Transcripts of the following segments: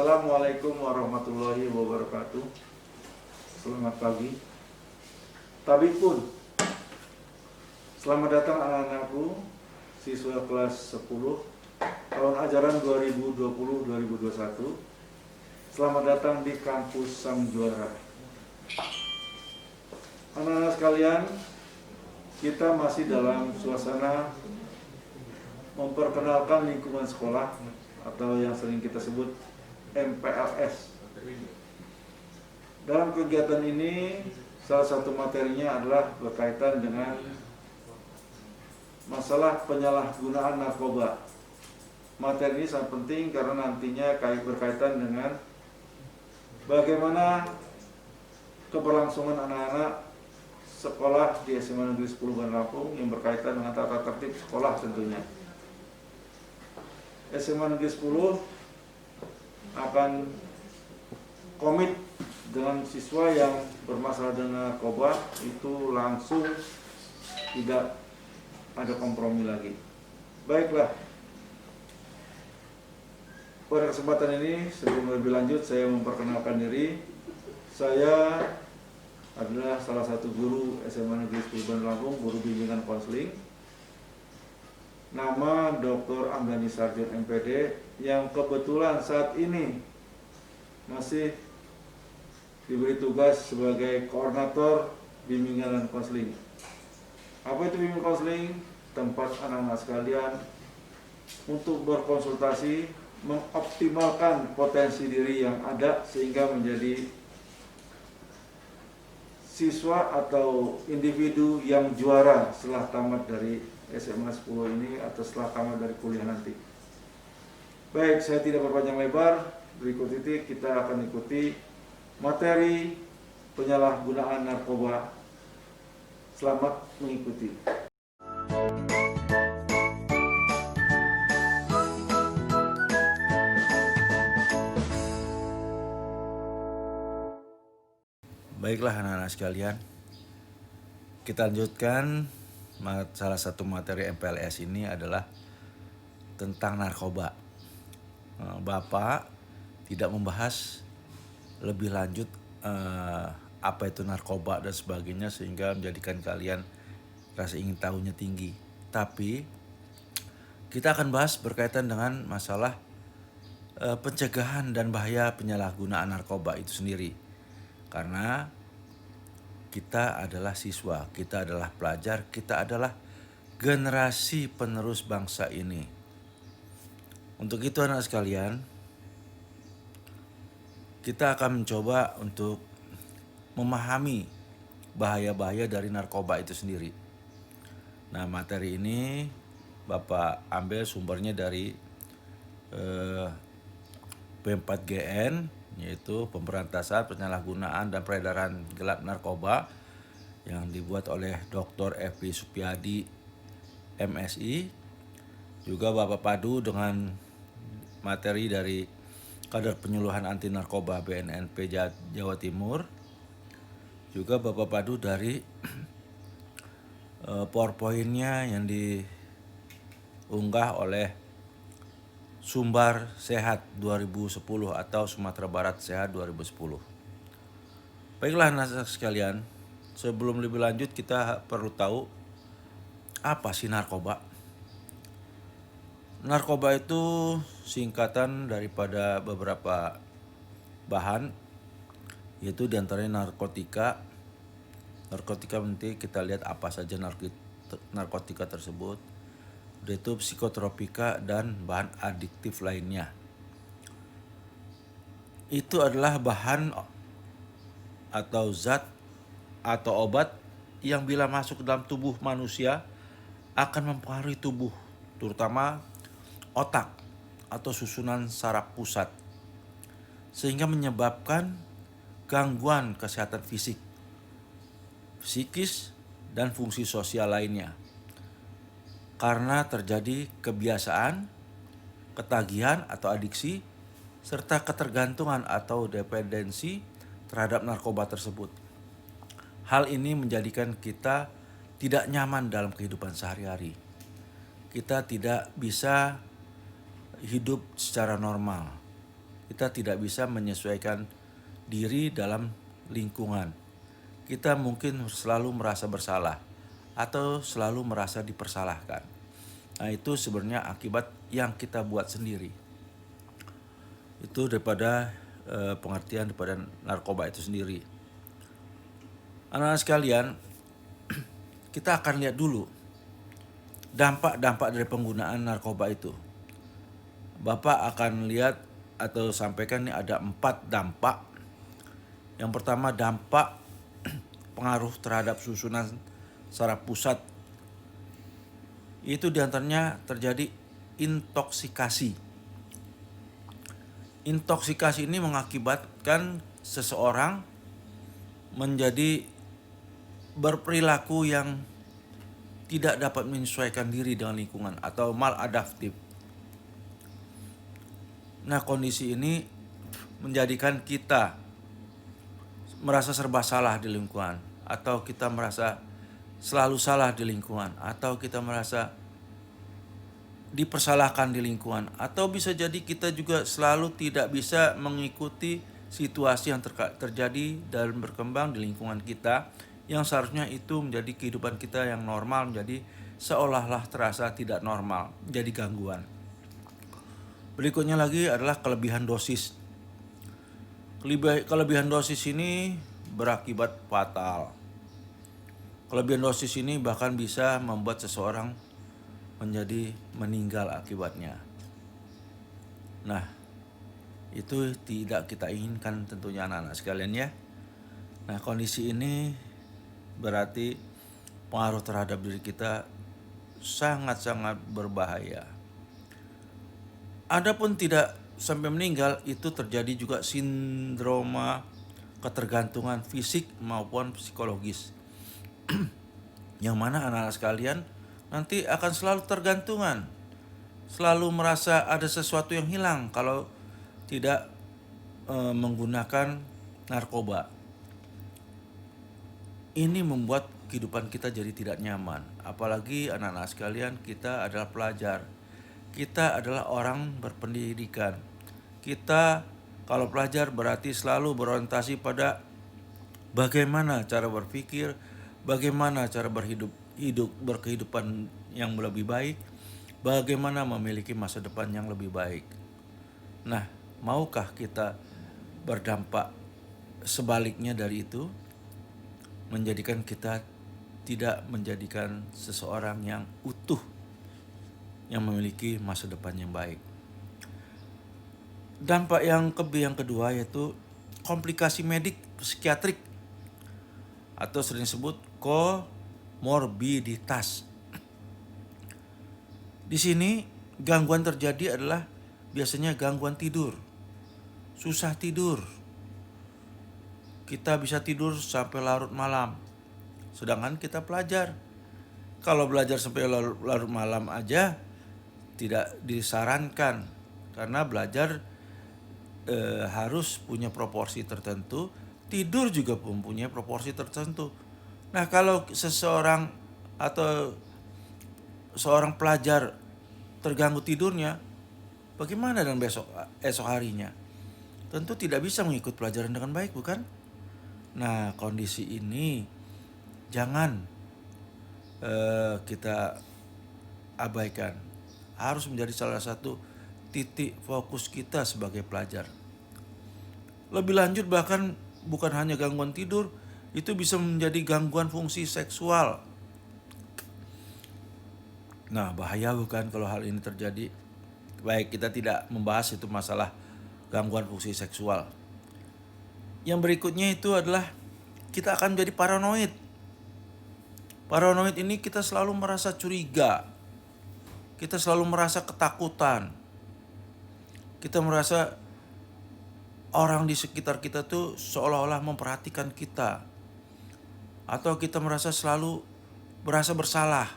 Assalamualaikum warahmatullahi wabarakatuh. Selamat pagi. Tabipun. Selamat datang anak-anakku, siswa kelas 10 tahun ajaran 2020-2021. Selamat datang di kampus Sang Juara. Anak-anak sekalian, kita masih dalam suasana memperkenalkan lingkungan sekolah atau yang sering kita sebut MPLS. Dalam kegiatan ini, salah satu materinya adalah berkaitan dengan masalah penyalahgunaan narkoba. Materi ini sangat penting karena nantinya berkaitan dengan bagaimana keberlangsungan anak-anak sekolah di SMA Negeri 10 Bandar Lampung yang berkaitan dengan tata tertib sekolah tentunya. SMA Negeri 10 akan komit dengan siswa yang bermasalah dengan narkoba itu langsung tidak ada kompromi lagi. Baiklah, pada kesempatan ini sebelum lebih lanjut saya memperkenalkan diri. Saya adalah salah satu guru SMA Negeri 10 Bandar Lampung, guru bimbingan konseling. Nama Dr. Amdani Sarjon MPD yang kebetulan saat ini masih diberi tugas sebagai koordinator bimbingan dan konseling. Apa itu bimbingan konseling? Tempat anak-anak sekalian untuk berkonsultasi, mengoptimalkan potensi diri yang ada sehingga menjadi siswa atau individu yang juara setelah tamat dari SMA 10 ini atau setelah tamat dari kuliah nanti. Baik, saya tidak berpanjang lebar. Berikut ini kita akan ikuti materi penyalahgunaan narkoba. Selamat mengikuti. Baiklah anak-anak sekalian, kita lanjutkan. Salah satu materi MPLS ini adalah tentang narkoba. Bapak tidak membahas lebih lanjut apa itu narkoba dan sebagainya sehingga menjadikan kalian rasa ingin tahunya tinggi. Tapi kita akan bahas berkaitan dengan masalah pencegahan dan bahaya penyalahgunaan narkoba itu sendiri. Karena kita adalah siswa, kita adalah pelajar, kita adalah generasi penerus bangsa ini. Untuk itu anak sekalian, kita akan mencoba untuk memahami bahaya-bahaya dari narkoba itu sendiri. Nah, materi ini Bapak ambil sumbernya dari P4GN, yaitu Pemberantasan Penyalahgunaan dan Peredaran Gelap Narkoba yang dibuat oleh Dr. Evi Supiadi MSI. Juga Bapak padu dengan materi dari Kadar Penyuluhan Anti Narkoba BNNP Jawa Timur. Juga Bapak padu dari PowerPoint-nya yang diunggah oleh Sumbar Sehat 2010 atau Sumatera Barat Sehat 2010. Baiklah anak sekalian, sebelum lebih lanjut kita perlu tahu apa sih narkoba. Narkoba itu singkatan daripada beberapa bahan, yaitu diantaranya narkotika. Narkotika nanti kita lihat apa saja narkotika tersebut. Yaitu psikotropika dan bahan adiktif lainnya. Itu adalah bahan atau zat atau obat yang bila masuk ke dalam tubuh manusia akan mempengaruhi tubuh, terutama otak atau susunan saraf pusat, sehingga menyebabkan gangguan kesehatan fisik, psikis, dan fungsi sosial lainnya. Karena terjadi kebiasaan, ketagihan atau adiksi, serta ketergantungan atau dependensi terhadap narkoba tersebut. Hal ini menjadikan kita tidak nyaman dalam kehidupan sehari-hari. Kita tidak bisa hidup secara normal. kita tidak bisa menyesuaikan diri dalam lingkungan. Kita mungkin selalu merasa bersalah atau selalu merasa dipersalahkan. Nah, itu sebenarnya akibat yang kita buat sendiri. Itu daripada pengertian daripada narkoba itu sendiri. Anak-anak sekalian, kita akan lihat dulu dampak-dampak dari penggunaan narkoba itu. Bapak akan lihat atau sampaikan ini ada 4 dampak. Yang pertama, dampak pengaruh terhadap susunan saraf pusat. Itu diantaranya terjadi intoksikasi. Intoksikasi ini mengakibatkan seseorang menjadi berperilaku yang tidak dapat menyesuaikan diri dengan lingkungan atau maladaptif. Nah, kondisi ini menjadikan kita merasa serba salah di lingkungan, atau kita merasa selalu salah di lingkungan, atau kita merasa dipersalahkan di lingkungan, atau bisa jadi kita juga selalu tidak bisa mengikuti situasi yang terjadi dan berkembang di lingkungan kita, yang seharusnya itu menjadi kehidupan kita yang normal menjadi seolah-olah terasa tidak normal, jadi gangguan. Berikutnya lagi adalah kelebihan dosis. Kelebihan dosis ini berakibat fatal. Kelebihan dosis ini bahkan bisa membuat seseorang menjadi meninggal akibatnya. Nah, itu tidak kita inginkan tentunya anak-anak sekalian ya. Nah, kondisi ini berarti pengaruh terhadap diri kita sangat-sangat berbahaya. Adapun tidak sampai meninggal, itu terjadi juga sindroma ketergantungan fisik maupun psikologis. Yang mana anak-anak sekalian nanti akan selalu tergantungan, selalu merasa ada sesuatu yang hilang kalau tidak menggunakan narkoba. Ini membuat kehidupan kita jadi tidak nyaman. Apalagi anak-anak sekalian, kita adalah pelajar. Kita adalah orang berpendidikan. Kita kalau pelajar berarti selalu berorientasi pada bagaimana cara berpikir, bagaimana cara berkehidupan yang lebih baik, bagaimana memiliki masa depan yang lebih baik. Nah, maukah kita berdampak sebaliknya dari itu, menjadikan kita tidak menjadikan seseorang yang utuh, yang memiliki masa depan yang baik. Dampak yang kedua yaitu komplikasi medik psikiatrik atau sering disebut komorbiditas. Di sini gangguan terjadi adalah biasanya gangguan tidur, susah tidur. Kita bisa tidur sampai larut malam. Sedangkan kita pelajar, kalau belajar sampai larut malam aja tidak disarankan, karena belajar harus punya proporsi tertentu, tidur juga mempunyai proporsi tertentu. Nah, kalau seseorang atau seorang pelajar terganggu tidurnya, bagaimana dengan esok harinya? Tentu tidak bisa mengikuti pelajaran dengan baik, bukan? Nah, kondisi ini jangan kita abaikan. Harus menjadi salah satu titik fokus kita sebagai pelajar. Lebih lanjut, bahkan bukan hanya gangguan tidur, itu bisa menjadi gangguan fungsi seksual. Nah, bahaya bukan kalau hal ini terjadi? Baik, kita tidak membahas itu masalah gangguan fungsi seksual. Yang berikutnya itu adalah kita akan menjadi paranoid. Paranoid ini kita selalu merasa curiga. Kita selalu merasa ketakutan. Kita merasa orang di sekitar kita tuh seolah-olah memperhatikan kita. Atau kita merasa selalu merasa bersalah.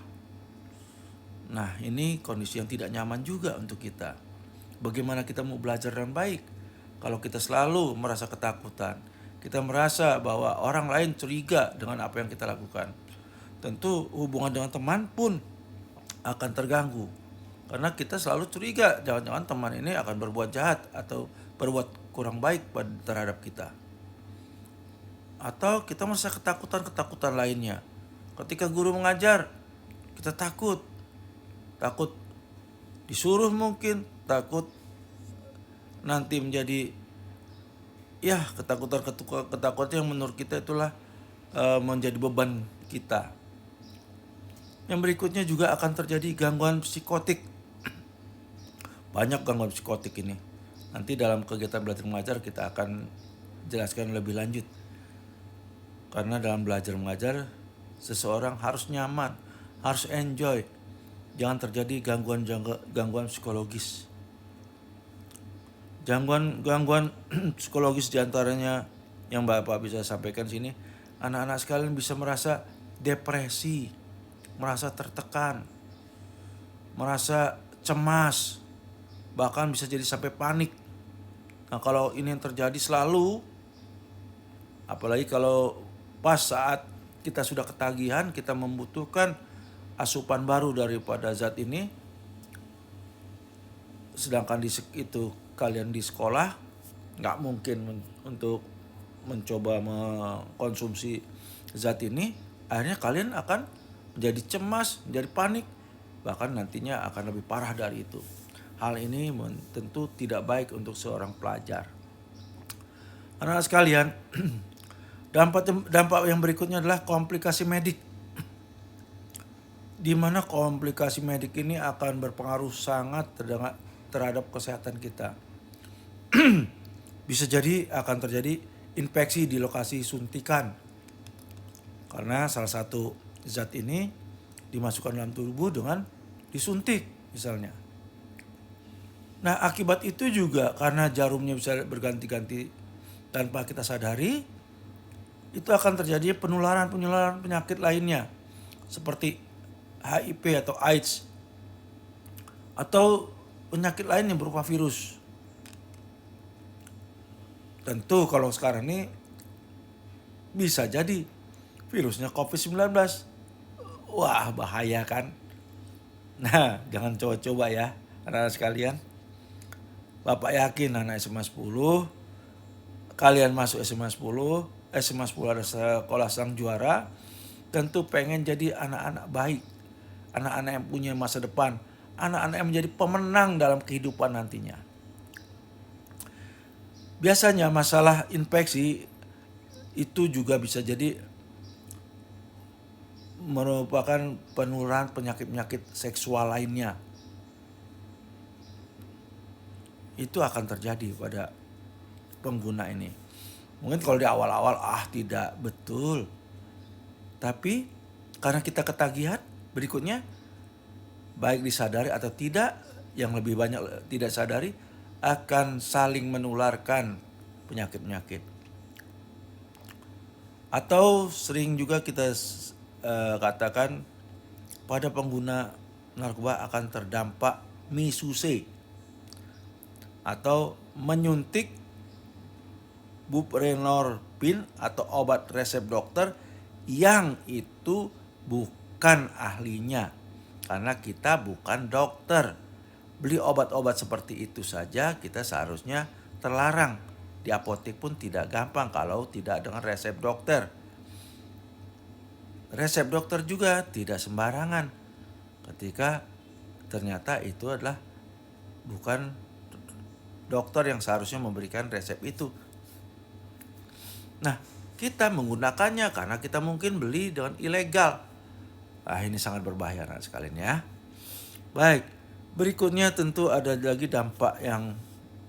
Nah, ini kondisi yang tidak nyaman juga untuk kita. Bagaimana kita mau belajar dengan baik kalau kita selalu merasa ketakutan? Kita merasa bahwa orang lain curiga dengan apa yang kita lakukan. Tentu hubungan dengan teman pun akan terganggu. Karena kita selalu curiga, jangan-jangan teman ini akan berbuat jahat atau berbuat kurang baik terhadap kita. Atau kita merasa ketakutan-ketakutan lainnya. Ketika guru mengajar, kita takut disuruh, mungkin takut nanti menjadi ketakutan yang menurut kita itulah menjadi beban kita. Yang berikutnya juga akan terjadi gangguan psikotik. Banyak gangguan psikotik ini. Nanti dalam kegiatan belajar mengajar kita akan jelaskan lebih lanjut. Karena dalam belajar mengajar seseorang harus nyaman, harus enjoy. Jangan terjadi gangguan psikologis. Gangguan psikologis diantaranya yang Bapak bisa sampaikan sini, anak-anak sekalian bisa merasa depresi, merasa tertekan, merasa cemas, bahkan bisa jadi sampai panik. Nah, kalau ini yang terjadi selalu, apalagi kalau pas saat kita sudah ketagihan, kita membutuhkan asupan baru daripada zat ini, sedangkan itu kalian di sekolah nggak mungkin untuk mencoba mengkonsumsi zat ini, akhirnya kalian akan menjadi cemas, menjadi panik, bahkan nantinya akan lebih parah dari itu. Hal ini tentu tidak baik untuk seorang pelajar. Anak-anak sekalian, dampak yang berikutnya adalah komplikasi medik, di mana komplikasi medik ini akan berpengaruh sangat terhadap kesehatan kita. Bisa jadi akan terjadi infeksi di lokasi suntikan, karena salah satu zat ini dimasukkan dalam tubuh dengan disuntik misalnya. Nah, akibat itu juga karena jarumnya bisa berganti-ganti tanpa kita sadari, itu akan terjadi penularan penyakit lainnya seperti HIV atau AIDS atau penyakit lain yang berupa virus. Tentu kalau sekarang ini bisa jadi virusnya COVID-19. Wah, bahaya kan? Nah, jangan coba-coba ya anak-anak sekalian. Bapak yakin anak SMA 10, kalian masuk SMA 10 ada sekolah sang juara, tentu pengen jadi anak-anak baik, anak-anak yang punya masa depan, anak-anak yang menjadi pemenang dalam kehidupan nantinya. Biasanya masalah infeksi itu juga bisa jadi merupakan penularan penyakit-penyakit seksual lainnya. Itu akan terjadi pada pengguna ini. Mungkin kalau di awal-awal tidak betul. Tapi karena kita ketagihan, berikutnya baik disadari atau tidak, yang lebih banyak tidak sadari, akan saling menularkan penyakit-penyakit. Atau sering juga kita katakan pada pengguna narkoba akan terdampak misuse atau menyuntik buprenorfin atau obat resep dokter yang itu bukan ahlinya, karena kita bukan dokter. Beli obat-obat seperti itu saja kita seharusnya terlarang. Di apotek pun tidak gampang kalau tidak dengan resep dokter. Resep dokter juga tidak sembarangan ketika ternyata itu adalah bukan dokter yang seharusnya memberikan resep itu. Nah, kita menggunakannya karena kita mungkin beli dengan ilegal. Ini sangat berbahaya anak sekalian ya. Baik, berikutnya tentu ada lagi dampak yang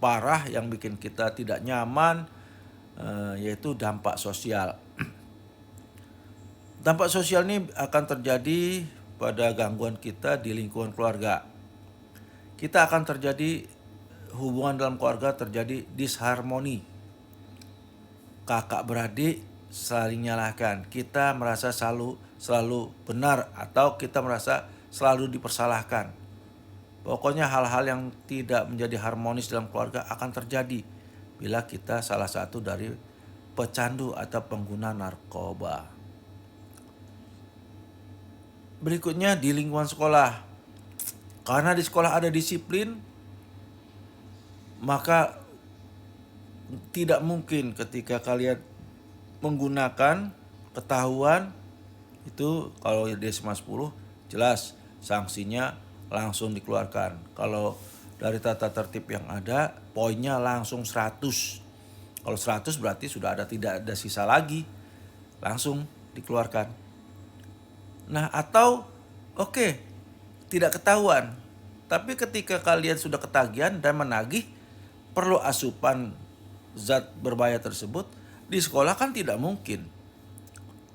parah yang bikin kita tidak nyaman, yaitu dampak sosial. Dampak sosial ini akan terjadi pada gangguan kita di lingkungan keluarga. Kita akan terjadi hubungan dalam keluarga terjadi disharmoni. Kakak beradik saling nyalahkan. Kita merasa selalu benar atau kita merasa selalu dipersalahkan. Pokoknya hal-hal yang tidak menjadi harmonis dalam keluarga akan terjadi bila kita salah satu dari pecandu atau pengguna narkoba. Berikutnya di lingkungan sekolah. Karena di sekolah ada disiplin, maka tidak mungkin ketika kalian menggunakan ketahuan itu kalau di SMA 10 jelas sanksinya langsung dikeluarkan. Kalau dari tata tertib yang ada poinnya langsung 100. Kalau 100 berarti sudah tidak ada sisa lagi, langsung dikeluarkan. Nah, atau oke, tidak ketahuan. Tapi ketika kalian sudah ketagihan dan menagih perlu asupan zat berbahaya tersebut, di sekolah kan tidak mungkin.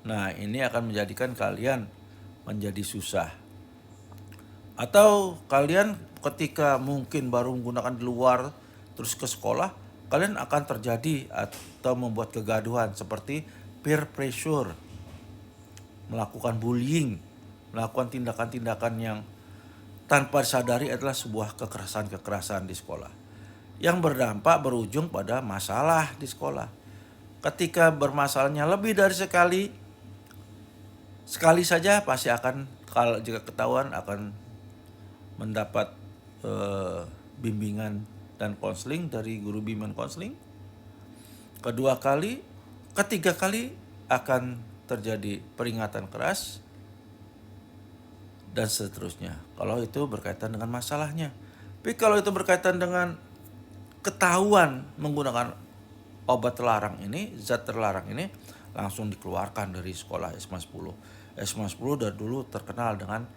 Nah, ini akan menjadikan kalian menjadi susah. Atau kalian ketika mungkin baru menggunakan di luar terus ke sekolah, kalian akan terjadi atau membuat kegaduhan seperti peer pressure, melakukan bullying, melakukan tindakan-tindakan yang tanpa disadari adalah sebuah kekerasan-kekerasan di sekolah yang berdampak berujung pada masalah di sekolah. Ketika bermasalahnya lebih dari sekali saja pasti akan, kalau jika ketahuan, akan mendapat bimbingan dan konseling dari guru bimbingan konseling. Kedua kali, ketiga kali akan terjadi peringatan keras dan seterusnya. Kalau itu berkaitan dengan masalahnya. Tapi kalau itu berkaitan dengan ketahuan menggunakan obat terlarang ini, zat terlarang ini, langsung dikeluarkan dari sekolah SMA 10. SMA 10 dari dulu terkenal dengan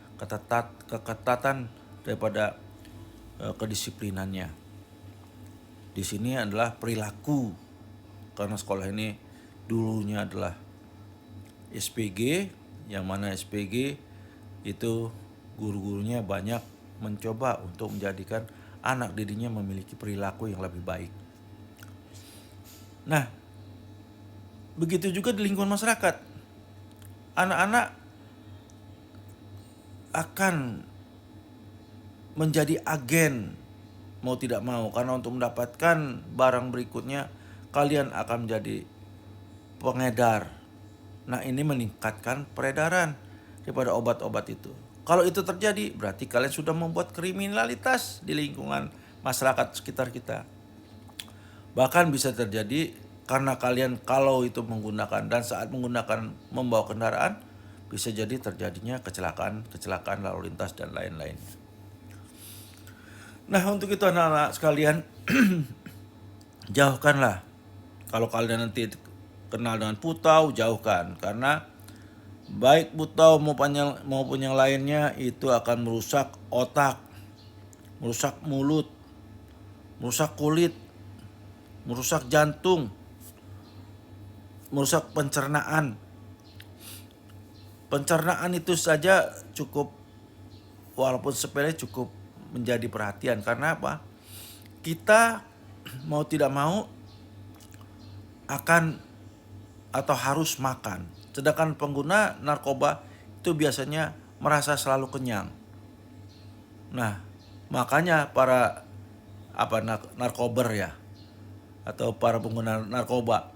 keketatan daripada kedisiplinannya. Di sini adalah perilaku, karena sekolah ini dulunya adalah SPG, yang mana SPG itu guru-gurunya banyak mencoba untuk menjadikan anak didiknya memiliki perilaku yang lebih baik. Nah, begitu juga di lingkungan masyarakat. Anak-anak akan menjadi agen mau tidak mau, karena untuk mendapatkan barang berikutnya kalian akan menjadi pengedar. Nah, ini meningkatkan peredaran daripada obat-obat itu. Kalau itu terjadi berarti kalian sudah membuat kriminalitas di lingkungan masyarakat sekitar kita. Bahkan bisa terjadi karena kalian kalau itu menggunakan dan saat menggunakan membawa kendaraan, bisa jadi terjadinya kecelakaan lalu lintas dan lain-lainnya. Nah, untuk itu anak-anak sekalian, jauhkanlah. Kalau kalian nanti kenal dengan putau, jauhkan, karena baik putau maupun yang lainnya itu akan merusak otak, merusak mulut, merusak kulit, merusak jantung, merusak pencernaan. Pencernaan itu saja cukup, walaupun sepele, cukup menjadi perhatian. Karena apa? Kita mau tidak mau akan atau harus makan. Sedangkan pengguna narkoba itu biasanya merasa selalu kenyang. Nah, makanya para narkober ya, atau para pengguna narkoba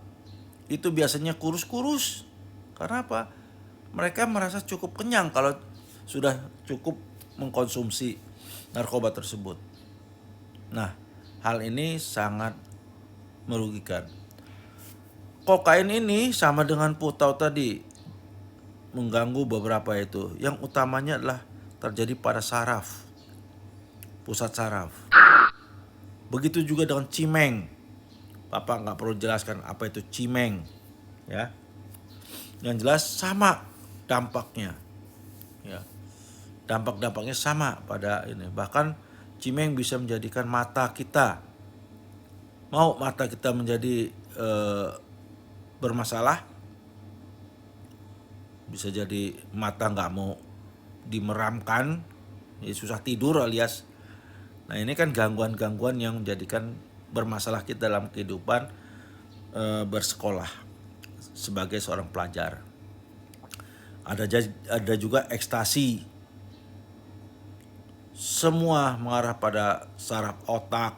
itu biasanya kurus-kurus. Karena apa? Mereka merasa cukup kenyang kalau sudah cukup mengkonsumsi narkoba tersebut. Nah, hal ini sangat merugikan. Kokain ini sama dengan putau tadi, mengganggu beberapa itu. Yang utamanya adalah terjadi pada saraf, pusat saraf. Begitu juga dengan cimeng. Bapak nggak perlu jelaskan apa itu cimeng, ya. Yang jelas sama dampaknya, ya. Dampak-dampaknya sama pada ini. Bahkan cimeng bisa menjadikan mata kita, mau mata kita menjadi bermasalah, bisa jadi mata nggak mau dimeramkan, ya susah tidur alias. Nah, ini kan gangguan-gangguan yang menjadikan bermasalah kita dalam kehidupan bersekolah sebagai seorang pelajar. Ada juga ekstasi. Semua mengarah pada saraf otak,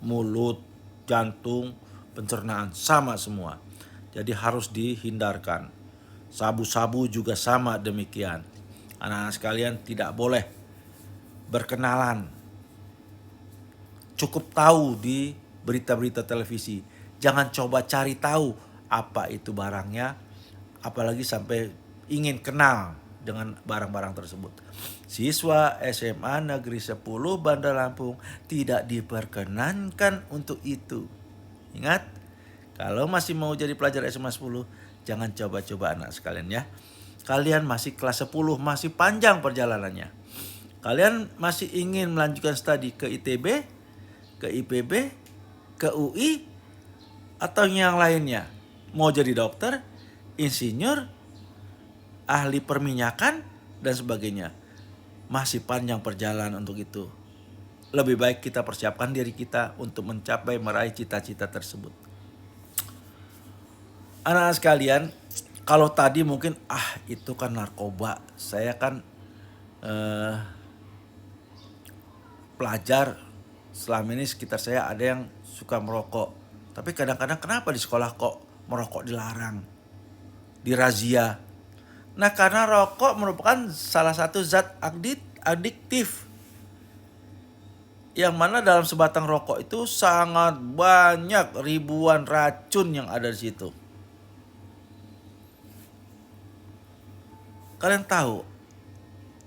mulut, jantung, pencernaan, sama semua. Jadi harus dihindarkan. Sabu-sabu juga sama demikian. Anak-anak sekalian tidak boleh berkenalan. Cukup tahu di berita-berita televisi. Jangan coba cari tahu apa itu barangnya, apalagi sampai ingin kenal dengan barang-barang tersebut. Siswa SMA Negeri 10 Bandar Lampung tidak diperkenankan untuk itu. Ingat, kalau masih mau jadi pelajar SMA 10, jangan coba-coba anak sekalian ya. Kalian masih kelas 10, masih panjang perjalanannya. Kalian masih ingin melanjutkan studi ke ITB, ke IPB, ke UI, atau yang lainnya. Mau jadi dokter, insinyur, ahli perminyakan, dan sebagainya. Masih panjang perjalanan untuk itu. Lebih baik kita persiapkan diri kita untuk mencapai meraih cita-cita tersebut. Anak-anak sekalian, kalau tadi mungkin itu kan narkoba. Saya kan pelajar, selama ini sekitar saya ada yang suka merokok. Tapi kadang-kadang kenapa di sekolah kok merokok dilarang, dirazia? Nah, karena rokok merupakan salah satu zat adiktif. Yang mana dalam sebatang rokok itu sangat banyak ribuan racun yang ada di situ. Kalian tahu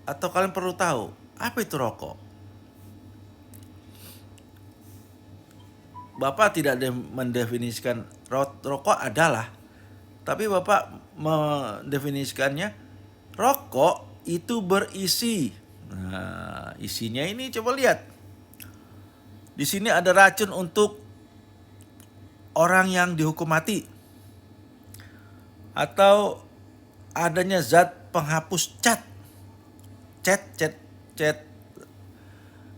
atau kalian perlu tahu apa itu rokok? Bapak tidak mendefinisikan rokok adalah, tapi Bapak mendefinisikannya rokok itu berisi. Nah, isinya ini coba lihat. Di sini ada racun untuk orang yang dihukum mati. Atau adanya zat penghapus cat. Cat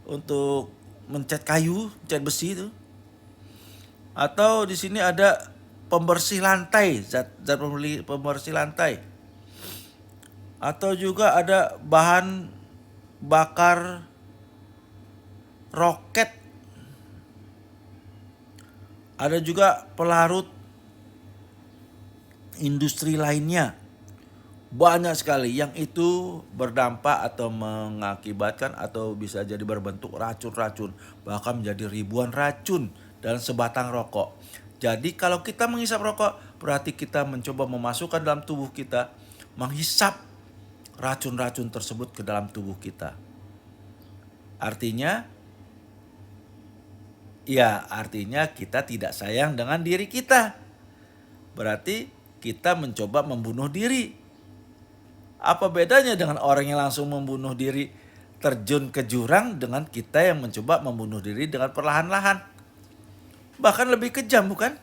untuk mencat kayu, cat besi itu. Atau di sini ada pembersih lantai, zat pembersih lantai. Atau juga ada bahan bakar roket. Ada juga pelarut industri lainnya. Banyak sekali yang itu berdampak atau mengakibatkan atau bisa jadi berbentuk racun-racun. Bahkan menjadi ribuan racun dalam sebatang rokok. Jadi kalau kita menghisap rokok, berarti kita mencoba memasukkan dalam tubuh kita, menghisap racun-racun tersebut ke dalam tubuh kita. Artinya kita tidak sayang dengan diri kita. Berarti kita mencoba membunuh diri. Apa bedanya dengan orang yang langsung membunuh diri terjun ke jurang dengan kita yang mencoba membunuh diri dengan perlahan-lahan? Bahkan lebih kejam, bukan?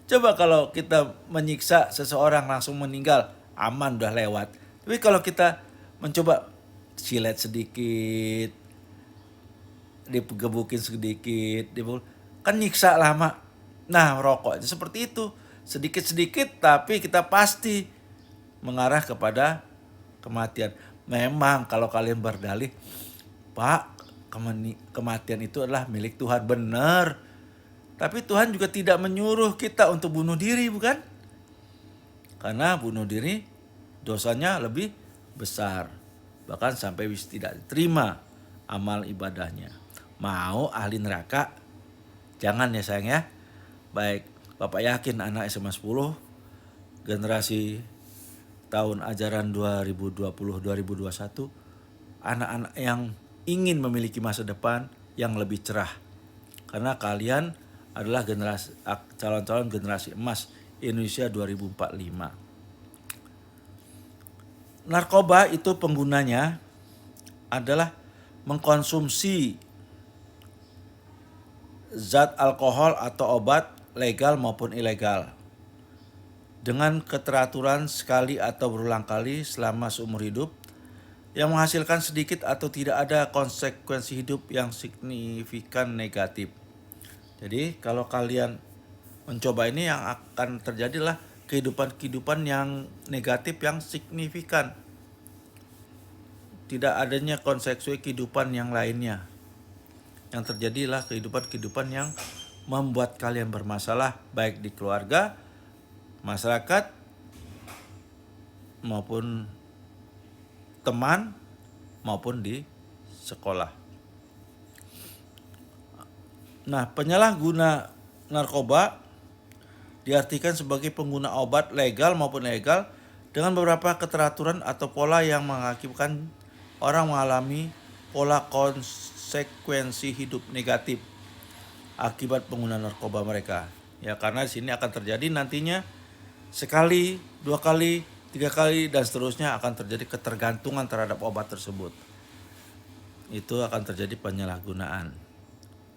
Coba kalau kita menyiksa seseorang langsung meninggal, aman udah lewat. Tapi kalau kita mencoba silet sedikit, digebukin sedikit, kan nyiksa lama. Nah, rokok itu seperti itu. Sedikit-sedikit tapi kita pasti mengarah kepada kematian. Memang kalau kalian berdalih, Pak, kematian itu adalah milik Tuhan, benar. Tapi Tuhan juga tidak menyuruh kita untuk bunuh diri, bukan? Karena bunuh diri dosanya lebih besar. Bahkan sampai tidak diterima amal ibadahnya. Mau ahli neraka? Jangan ya sayang ya. Baik, Bapak yakin anak SMA 10 generasi tahun ajaran 2020-2021 anak-anak yang ingin memiliki masa depan yang lebih cerah. Karena kalian adalah calon-calon generasi emas Indonesia 2045. Narkoba itu penggunanya adalah mengkonsumsi zat alkohol atau obat legal maupun ilegal dengan keteraturan sekali atau berulang kali selama seumur hidup yang menghasilkan sedikit atau tidak ada konsekuensi hidup yang signifikan negatif. Jadi kalau kalian mencoba ini, yang akan terjadilah kehidupan yang negatif yang signifikan. Tidak adanya konsekuensi kehidupan yang lainnya. Yang terjadilah kehidupan yang membuat kalian bermasalah baik di keluarga, masyarakat, maupun teman, maupun di sekolah. Nah, penyalahguna narkoba diartikan sebagai pengguna obat legal maupun ilegal dengan beberapa keteraturan atau pola yang mengakibatkan orang mengalami pola konsekuensi hidup negatif akibat penggunaan narkoba mereka. Ya, karena di sini akan terjadi nantinya sekali, 2 kali, 3 kali dan seterusnya akan terjadi ketergantungan terhadap obat tersebut. Itu akan terjadi penyalahgunaan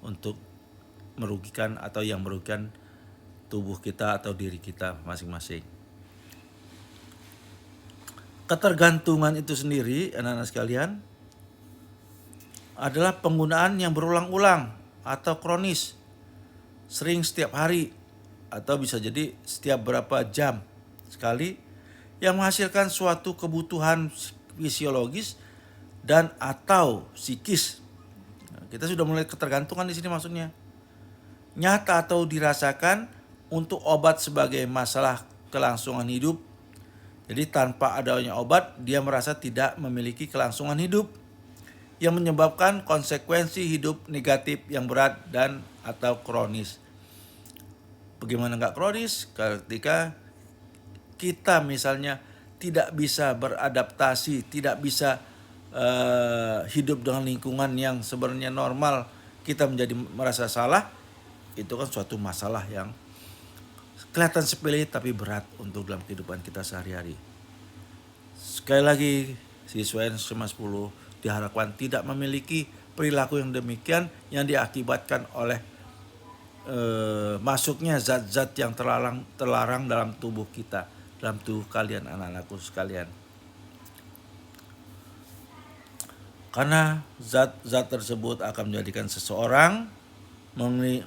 untuk merugikan atau yang merugikan tubuh kita atau diri kita masing-masing. Ketergantungan itu sendiri, anak-anak sekalian, adalah penggunaan yang berulang-ulang atau kronis, sering setiap hari atau bisa jadi setiap berapa jam sekali, yang menghasilkan suatu kebutuhan fisiologis dan atau psikis. Nah, kita sudah mulai ketergantungan di sini maksudnya. Nyata atau dirasakan untuk obat sebagai masalah kelangsungan hidup. Jadi tanpa adanya obat, dia merasa tidak memiliki kelangsungan hidup yang menyebabkan konsekuensi hidup negatif yang berat dan atau kronis. Bagaimana nggak kronis? Ketika kita misalnya tidak bisa beradaptasi, tidak bisa hidup dengan lingkungan yang sebenarnya normal, kita menjadi merasa salah, itu kan suatu masalah yang kelihatan sepele tapi berat untuk dalam kehidupan kita sehari-hari. Sekali lagi, siswa SMA 10 diharapkan tidak memiliki perilaku yang demikian yang diakibatkan oleh masuknya zat-zat yang terlarang dalam tubuh kita, dalam tubuh kalian, anak-anakku sekalian. Karena zat-zat tersebut akan menjadikan seseorang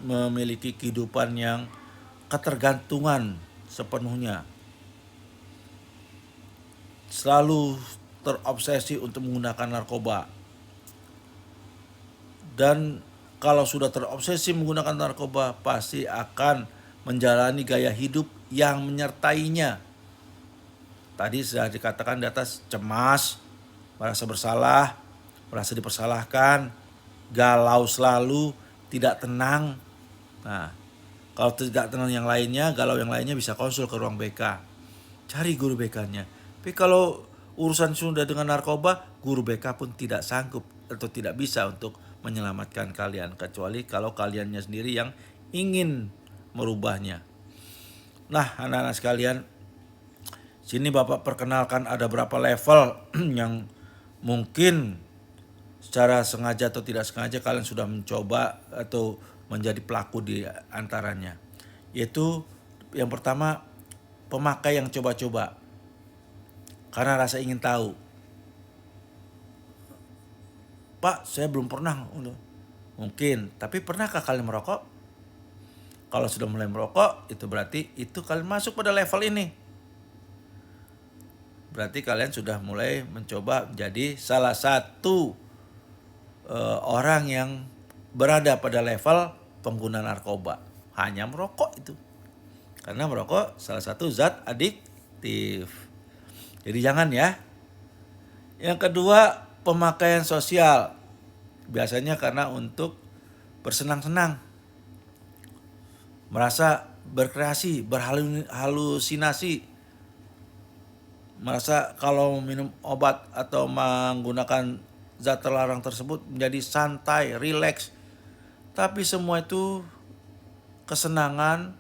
memiliki kehidupan yang ketergantungan sepenuhnya, selalu terobsesi untuk menggunakan narkoba. Dan kalau sudah terobsesi menggunakan narkoba, pasti akan menjalani gaya hidup yang menyertainya. Tadi sudah dikatakan di atas, cemas, merasa bersalah, merasa dipersalahkan, galau selalu, tidak tenang. Nah, kalau tidak tenang yang lainnya, galau yang lainnya, bisa konsul ke ruang BK. Cari guru BK-nya. Tapi kalau urusan sudah dengan narkoba, guru BK pun tidak sanggup atau tidak bisa untuk menyelamatkan kalian, kecuali kalau kaliannya sendiri yang ingin merubahnya. Nah, anak-anak sekalian, sini Bapak perkenalkan ada berapa level yang mungkin secara sengaja atau tidak sengaja kalian sudah mencoba atau menjadi pelaku di antaranya. Yaitu yang pertama, pemakai yang coba-coba karena rasa ingin tahu. Pak, saya belum pernah. Mungkin, tapi pernahkah kalian merokok? Kalau sudah mulai merokok, itu berarti itu kalian masuk pada level ini. Berarti kalian sudah mulai mencoba menjadi salah satu orang yang berada pada level pengguna narkoba. Hanya merokok itu. Karena merokok salah satu zat adiktif. Jadi jangan ya. Yang kedua, pemakaian sosial. Biasanya karena untuk bersenang-senang. Merasa berkreasi, berhalusinasi. Merasa kalau minum obat atau menggunakan zat terlarang tersebut menjadi santai, rileks. Tapi semua itu kesenangan,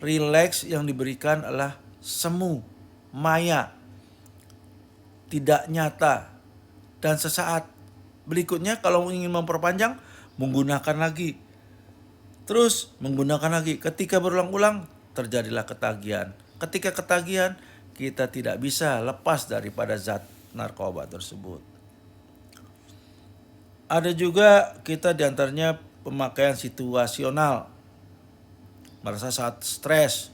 rileks yang diberikan adalah semu, maya, tidak nyata, dan sesaat. Berikutnya kalau ingin memperpanjang, menggunakan lagi. Terus menggunakan lagi. Ketika berulang-ulang, terjadilah ketagihan. Ketika ketagihan, kita tidak bisa lepas daripada zat narkoba tersebut. Ada juga kita diantaranya pemakaian situasional. Merasa saat stres,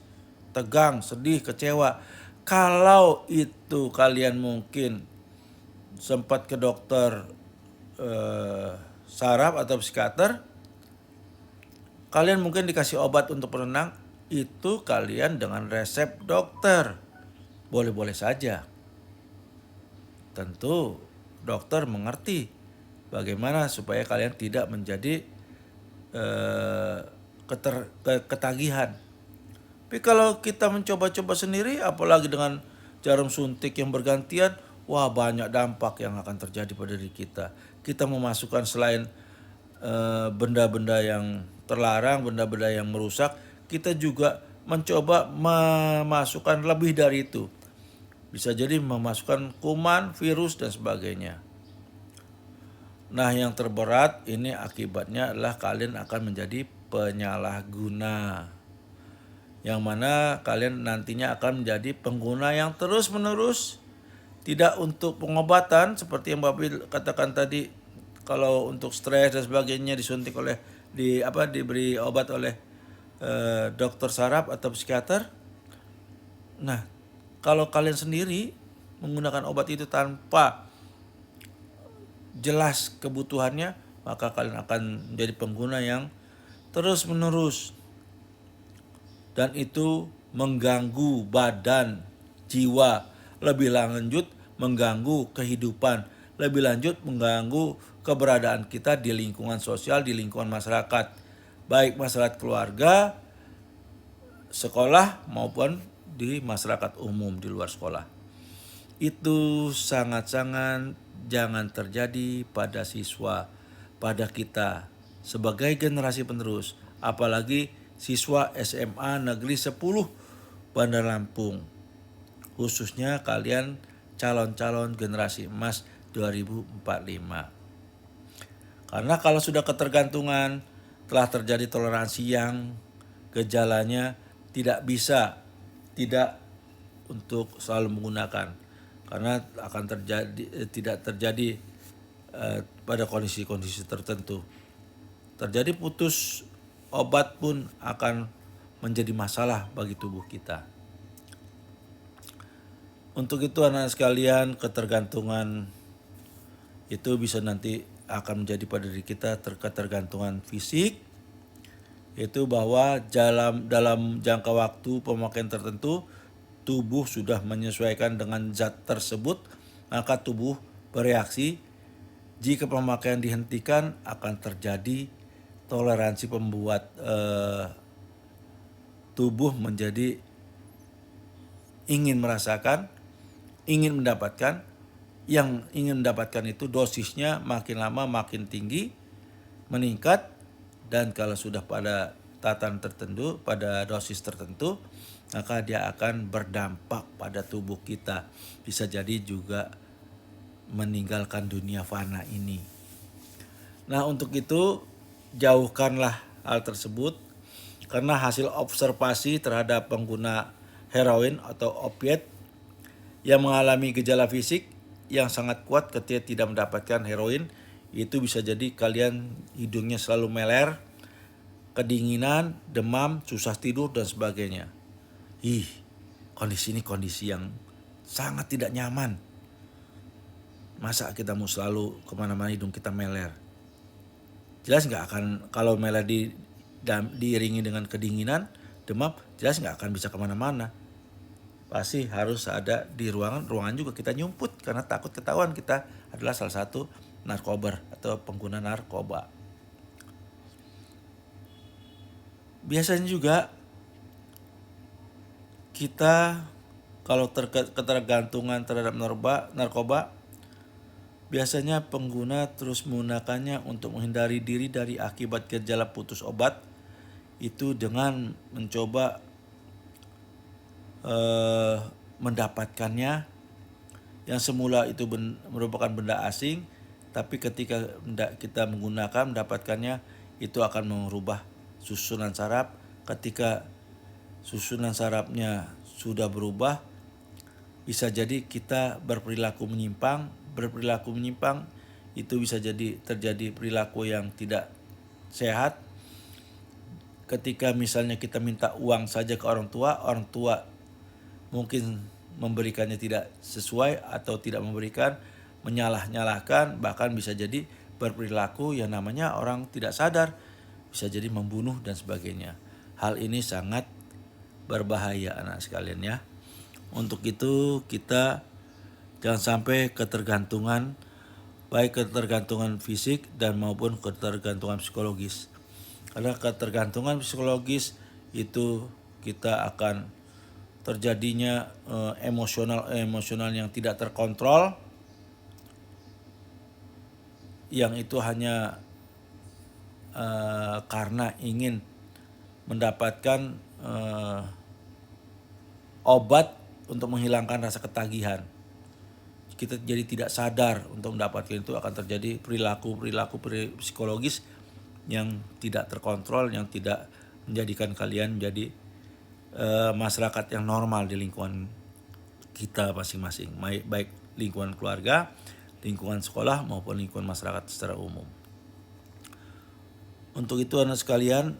tegang, sedih, kecewa. Kalau itu kalian mungkin sempat ke dokter saraf atau psikiater, kalian mungkin dikasih obat untuk penenang, itu kalian dengan resep dokter. Boleh-boleh saja. Tentu dokter mengerti bagaimana supaya kalian tidak menjadi ketagihan. Tapi kalau kita mencoba-coba sendiri, apalagi dengan jarum suntik yang bergantian, wah banyak dampak yang akan terjadi pada diri kita. Kita memasukkan selain benda-benda yang terlarang, benda-benda yang merusak, kita juga mencoba memasukkan lebih dari itu. Bisa jadi memasukkan kuman, virus, dan sebagainya. Nah, yang terberat ini akibatnya adalah kalian akan menjadi penyalahguna. Yang mana kalian nantinya akan menjadi pengguna yang terus-menerus, tidak untuk pengobatan seperti yang Bapak katakan tadi, kalau untuk stres dan sebagainya disuntik oleh diberi obat oleh dokter saraf atau psikiater. Nah, kalau kalian sendiri menggunakan obat itu tanpa jelas kebutuhannya, maka kalian akan menjadi pengguna yang terus-menerus, dan itu mengganggu badan, jiwa, lebih lanjut mengganggu kehidupan, lebih lanjut mengganggu keberadaan kita di lingkungan sosial, di lingkungan masyarakat, baik masyarakat keluarga, sekolah maupun di masyarakat umum di luar sekolah. Itu sangat-sangat jangan terjadi pada siswa, pada kita sebagai generasi penerus, apalagi siswa SMA Negeri 10 Bandar Lampung, khususnya kalian calon-calon generasi emas 2045. Karena kalau sudah ketergantungan, telah terjadi toleransi yang gejalanya tidak bisa tidak untuk selalu menggunakan, karena akan tidak terjadi pada kondisi-kondisi tertentu. Terjadi putus obat pun akan menjadi masalah bagi tubuh kita. Untuk itu anak sekalian, ketergantungan itu bisa nanti akan menjadi pada diri kita ketergantungan fisik, yaitu bahwa dalam jangka waktu pemakaian tertentu tubuh sudah menyesuaikan dengan zat tersebut, maka tubuh bereaksi. Jika pemakaian dihentikan, akan terjadi toleransi pembuat tubuh menjadi ingin merasakan, ingin mendapatkan. Yang ingin mendapatkan itu dosisnya makin lama makin tinggi, meningkat, dan kalau sudah pada tataran tertentu, pada dosis tertentu, maka dia akan berdampak pada tubuh kita. Bisa jadi juga meninggalkan dunia fana ini. Nah, untuk itu jauhkanlah hal tersebut, karena hasil observasi terhadap pengguna heroin atau opiat yang mengalami gejala fisik yang sangat kuat ketika tidak mendapatkan heroin, itu bisa jadi kalian hidungnya selalu meler, kedinginan, demam, susah tidur, dan sebagainya. Kondisi ini kondisi yang sangat tidak nyaman. Masa kita mau selalu kemana-mana hidung kita meler? Jelas nggak akan, kalau meler diiringi dengan kedinginan, demam, jelas nggak akan bisa kemana-mana. Pasti harus ada di ruangan juga kita nyumput karena takut ketahuan kita adalah salah satu narkoba atau pengguna narkoba. Biasanya juga kita kalau ketergantungan terhadap narkoba, biasanya pengguna terus menggunakannya untuk menghindari diri dari akibat gejala putus obat, itu dengan mencoba mendapatkannya yang semula itu merupakan benda asing, tapi ketika kita mendapatkannya, itu akan merubah susunan saraf. Ketika susunan sarafnya sudah berubah, bisa jadi kita berperilaku menyimpang itu bisa jadi terjadi perilaku yang tidak sehat. Ketika misalnya kita minta uang saja ke orang tua mungkin memberikannya tidak sesuai atau tidak memberikan, menyalah-nyalahkan, bahkan bisa jadi berperilaku yang namanya orang tidak sadar, bisa jadi membunuh dan sebagainya. Hal ini sangat berbahaya anak sekalian ya. Untuk itu kita jangan sampai ketergantungan, baik ketergantungan fisik dan maupun ketergantungan psikologis. Karena ketergantungan psikologis itu kita akan terjadinya emosional yang tidak terkontrol, yang itu hanya karena ingin mendapatkan obat untuk menghilangkan rasa ketagihan. Kita jadi tidak sadar untuk mendapatkan itu, akan terjadi perilaku psikologis yang tidak terkontrol, yang tidak menjadikan kalian menjadi masyarakat yang normal di lingkungan kita masing-masing, baik lingkungan keluarga, lingkungan sekolah maupun lingkungan masyarakat secara umum. Untuk itu anak sekalian,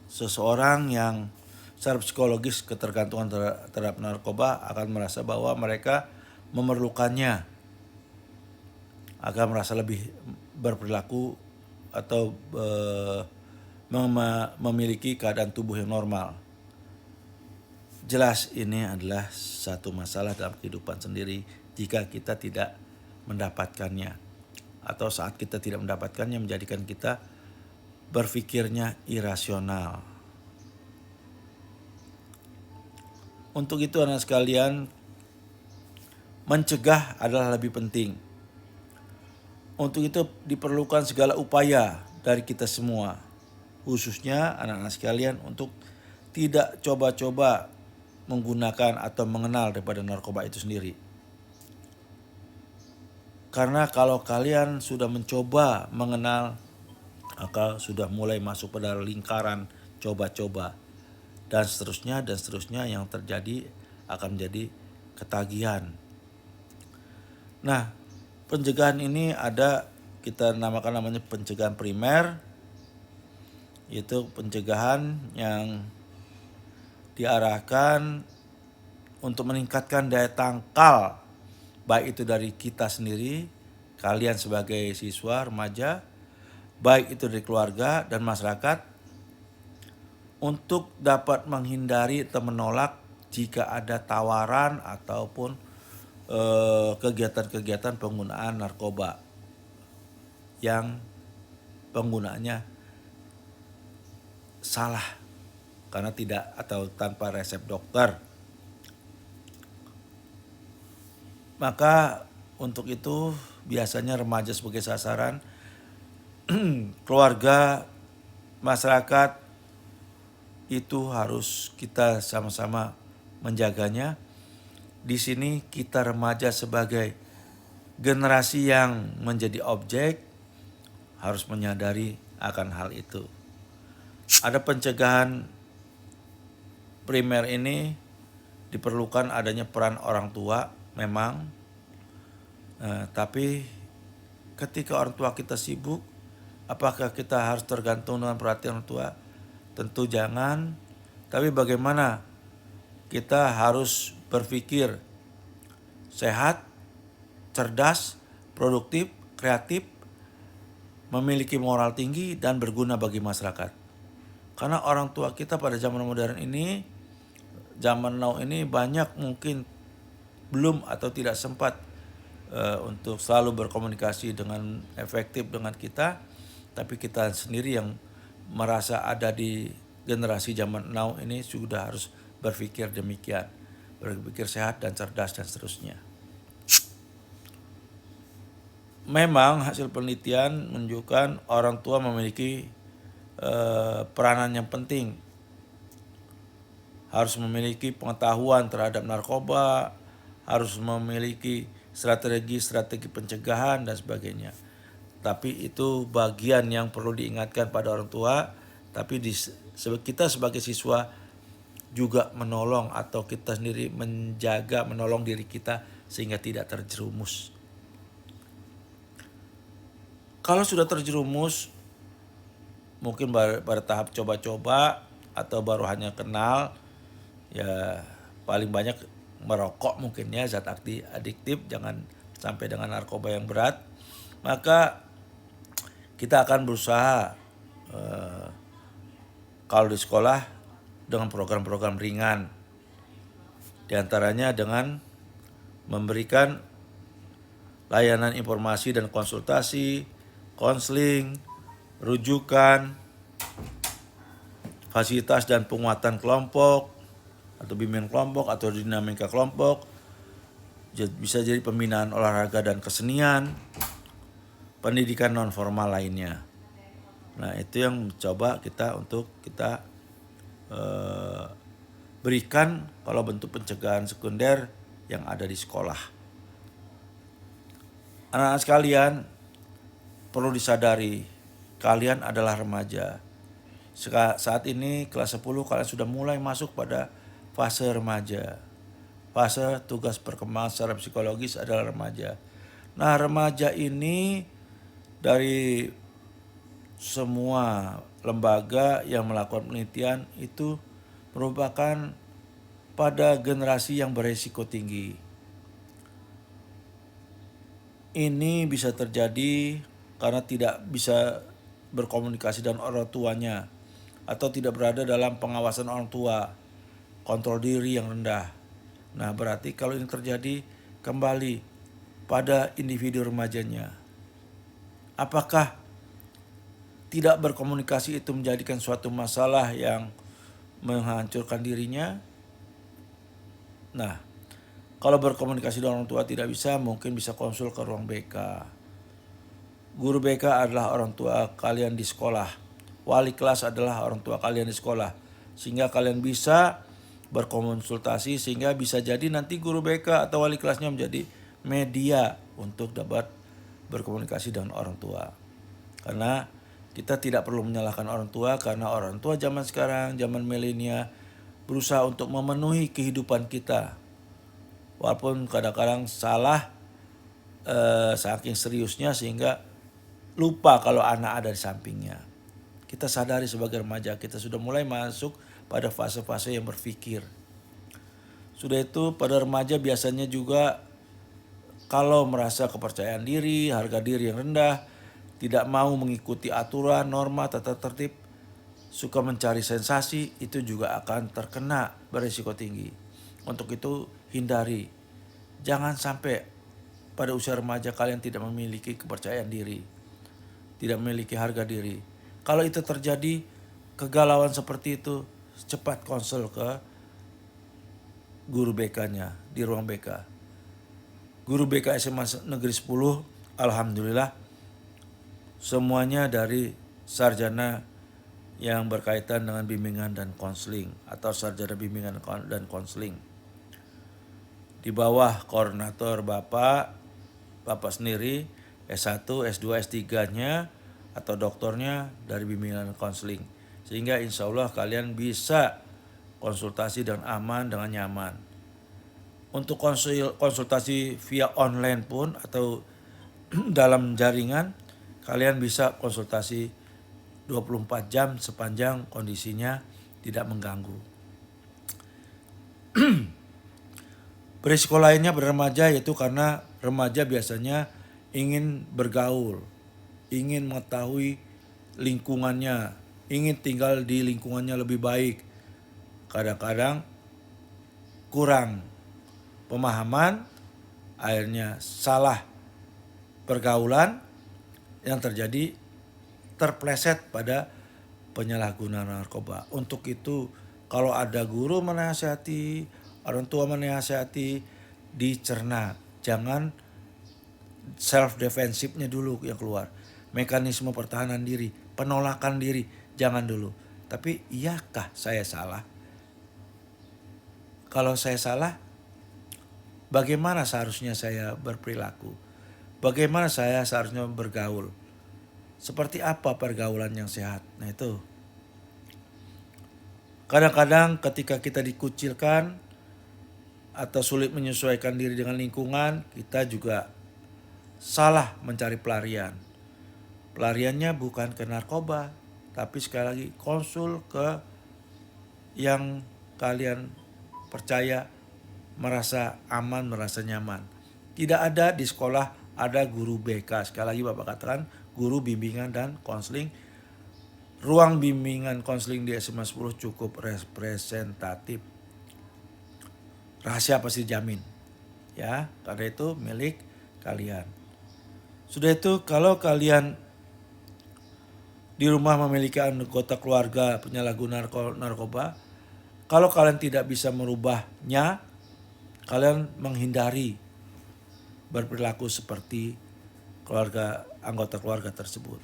seseorang yang secara psikologis ketergantungan terhadap narkoba akan merasa bahwa mereka memerlukannya, akan merasa lebih berperilaku atau memiliki keadaan tubuh yang normal. Jelas ini adalah satu masalah dalam kehidupan sendiri jika kita tidak mendapatkannya, atau saat kita tidak mendapatkannya menjadikan kita berpikirnya irasional. Untuk itu anak sekalian, mencegah adalah lebih penting. Untuk itu diperlukan segala upaya dari kita semua, khususnya anak-anak sekalian, untuk tidak coba-coba menggunakan atau mengenal daripada narkoba itu sendiri. Karena kalau kalian sudah mencoba mengenal, maka sudah mulai masuk pada lingkaran coba-coba dan seterusnya yang terjadi akan menjadi ketagihan. Nah, pencegahan ini ada, kita namanya pencegahan primer, yaitu pencegahan yang diarahkan untuk meningkatkan daya tangkal, baik itu dari kita sendiri, kalian sebagai siswa, remaja, baik itu dari keluarga dan masyarakat, untuk dapat menghindari atau menolak jika ada tawaran ataupun kegiatan-kegiatan penggunaan narkoba yang penggunaannya salah karena tidak atau tanpa resep dokter. Maka untuk itu biasanya remaja sebagai sasaran, keluarga, masyarakat itu harus kita sama-sama menjaganya. Di sini kita remaja sebagai generasi yang menjadi objek harus menyadari akan hal itu. Ada pencegahan primer ini diperlukan adanya peran orang tua memang, tapi ketika orang tua kita sibuk, apakah kita harus tergantung dengan perhatian orang tua? Tentu jangan. Tapi bagaimana kita harus berpikir sehat, cerdas, produktif, kreatif, memiliki moral tinggi dan berguna bagi masyarakat. Karena orang tua kita pada zaman modern ini, zaman now ini, banyak mungkin belum atau tidak sempat untuk selalu berkomunikasi dengan efektif dengan kita, tapi kita sendiri yang merasa ada di generasi zaman now ini sudah harus berpikir demikian, berpikir sehat dan cerdas dan seterusnya. Memang hasil penelitian menunjukkan orang tua memiliki peranan yang penting, harus memiliki pengetahuan terhadap narkoba, harus memiliki strategi pencegahan dan sebagainya. Tapi itu bagian yang perlu diingatkan pada orang tua, tapi kita sebagai siswa juga menolong atau kita sendiri menjaga, menolong diri kita sehingga tidak terjerumus. Kalau sudah terjerumus, mungkin pada tahap coba-coba atau baru hanya kenal, ya paling banyak merokok mungkin ya, zat adiktif, jangan sampai dengan narkoba yang berat. Maka kita akan berusaha kalau di sekolah dengan program-program ringan, diantaranya dengan memberikan layanan informasi dan konsultasi, konseling, rujukan, fasilitas dan penguatan kelompok atau bimbingan kelompok atau dinamika kelompok, bisa jadi pembinaan olahraga dan kesenian, pendidikan non formal lainnya. Nah, itu yang coba kita berikan kalau bentuk pencegahan sekunder yang ada di sekolah. Anak-anak sekalian, perlu disadari, kalian adalah remaja. Saat ini kelas 10 kalian sudah mulai masuk pada fase remaja. Fase tugas perkembangan secara psikologis adalah remaja. Nah, remaja ini dari semua lembaga yang melakukan penelitian itu merupakan pada generasi yang beresiko tinggi. Ini bisa terjadi karena tidak bisa berkomunikasi dengan orang tuanya atau tidak berada dalam pengawasan orang tua, kontrol diri yang rendah. Nah, berarti kalau ini terjadi kembali pada individu remajanya. Apakah tidak berkomunikasi itu menjadikan suatu masalah yang menghancurkan dirinya? Nah, kalau berkomunikasi dengan orang tua tidak bisa, mungkin bisa konsul ke ruang BK. Guru BK adalah orang tua kalian di sekolah. Wali kelas adalah orang tua kalian di sekolah. Sehingga kalian bisa berkonsultasi, sehingga bisa jadi nanti guru BK atau wali kelasnya menjadi media untuk dapat berkomunikasi dengan orang tua. Karena kita tidak perlu menyalahkan orang tua, karena orang tua zaman sekarang, zaman milenial, berusaha untuk memenuhi kehidupan kita. Walaupun kadang-kadang salah saking seriusnya sehingga lupa kalau anak ada di sampingnya. Kita sadari sebagai remaja kita sudah mulai masuk pada fase-fase yang berpikir. Sudah itu pada remaja biasanya juga kalau merasa kepercayaan diri, harga diri yang rendah, tidak mau mengikuti aturan, norma, tata tertib, suka mencari sensasi, itu juga akan terkena berisiko tinggi. Untuk itu hindari. Jangan sampai pada usia remaja kalian tidak memiliki kepercayaan diri, tidak memiliki harga diri. Kalau itu terjadi, kegalauan seperti itu, cepat konsul ke guru BK-nya di ruang BK. Guru BK SMA Negeri 10, alhamdulillah semuanya dari sarjana yang berkaitan dengan bimbingan dan konseling atau sarjana bimbingan dan konseling. Di bawah koordinator Bapak sendiri S1, S2, S3-nya atau doktornya dari bimbingan dan konseling. Sehingga insya Allah kalian bisa konsultasi dengan aman, dengan nyaman. Untuk konsultasi via online pun atau dalam jaringan, kalian bisa konsultasi 24 jam sepanjang kondisinya tidak mengganggu. Berisiko lainnya pada remaja yaitu karena remaja biasanya ingin bergaul, ingin mengetahui lingkungannya, ingin tinggal di lingkungannya lebih baik. Kadang-kadang kurang pemahaman, akhirnya salah pergaulan yang terjadi terpleset pada penyalahgunaan narkoba. Untuk itu kalau ada guru menasihati, orang tua menasihati, dicerna. Jangan self defensifnya dulu yang keluar. Mekanisme pertahanan diri, penolakan diri, jangan dulu. Tapi iyakah saya salah? Kalau saya salah, bagaimana seharusnya saya berperilaku? Bagaimana saya seharusnya bergaul? Seperti apa pergaulan yang sehat? Nah itu. Kadang-kadang ketika kita dikucilkan atau sulit menyesuaikan diri dengan lingkungan, kita juga salah mencari pelarian. Pelariannya bukan ke narkoba, tapi sekali lagi konsul ke yang kalian percaya, merasa aman, merasa nyaman. Tidak ada di sekolah ada guru BK. Sekali lagi Bapak katakan guru bimbingan dan konseling. Ruang bimbingan konseling di SMA 10 cukup representatif. Rahasia pasti dijamin. Ya, karena itu milik kalian. Sudah itu kalau kalian di rumah memiliki anggota keluarga penyalahguna narkoba, kalau kalian tidak bisa merubahnya, kalian menghindari berperilaku seperti anggota keluarga tersebut.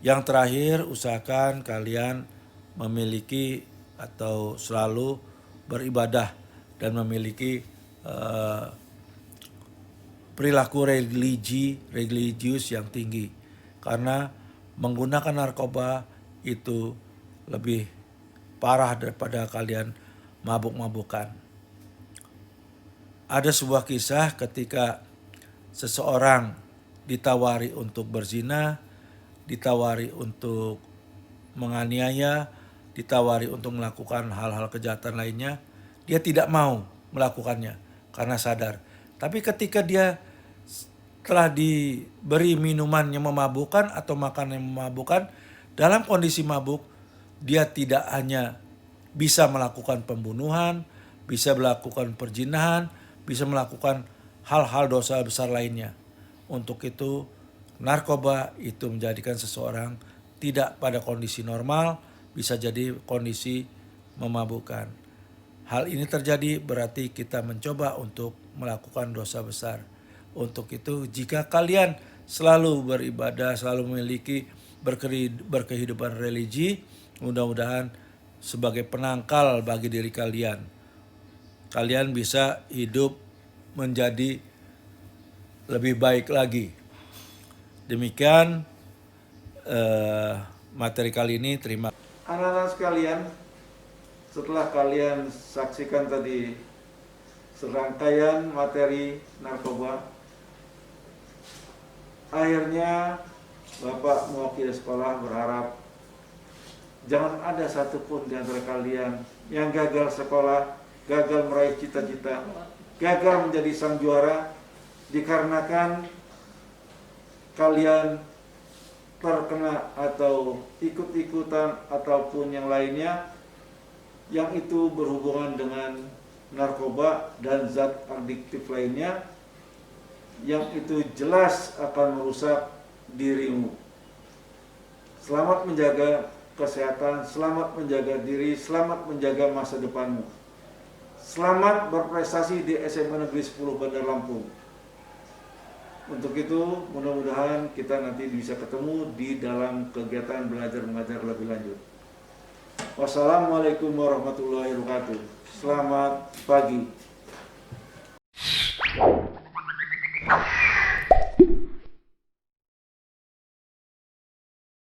Yang terakhir, usahakan kalian memiliki atau selalu beribadah dan memiliki perilaku religius yang tinggi, karena menggunakan narkoba itu lebih parah daripada kalian mabuk-mabukan. Ada sebuah kisah ketika seseorang ditawari untuk berzina, ditawari untuk menganiaya, ditawari untuk melakukan hal-hal kejahatan lainnya, dia tidak mau melakukannya karena sadar. Tapi ketika dia telah diberi minuman yang memabukkan atau makanan yang memabukkan, dalam kondisi mabuk, dia tidak hanya bisa melakukan pembunuhan, bisa melakukan perzinahan, bisa melakukan hal-hal dosa besar lainnya. Untuk itu, narkoba itu menjadikan seseorang tidak pada kondisi normal, bisa jadi kondisi memabukkan. Hal ini terjadi berarti kita mencoba untuk melakukan dosa besar. Untuk itu, jika kalian selalu beribadah, selalu memiliki berkehidupan religi, mudah-mudahan sebagai penangkal bagi diri kalian, kalian bisa hidup menjadi lebih baik lagi. Demikian materi kali ini. Terima kasih. Anak-anak sekalian, setelah kalian saksikan tadi serangkaian materi narkoba, akhirnya Bapak mewakili sekolah berharap jangan ada satupun di antara kalian yang gagal sekolah, gagal meraih cita-cita, gagal menjadi sang juara dikarenakan kalian terkena atau ikut-ikutan ataupun yang lainnya yang itu berhubungan dengan narkoba dan zat adiktif lainnya yang itu jelas akan merusak dirimu. Selamat menjaga kesehatan, selamat menjaga diri, selamat menjaga masa depanmu. Selamat berprestasi di SMA Negeri 10 Bandar Lampung. Untuk itu, mudah-mudahan kita nanti bisa ketemu di dalam kegiatan belajar mengajar lebih lanjut. Wassalamualaikum warahmatullahi wabarakatuh. Selamat pagi.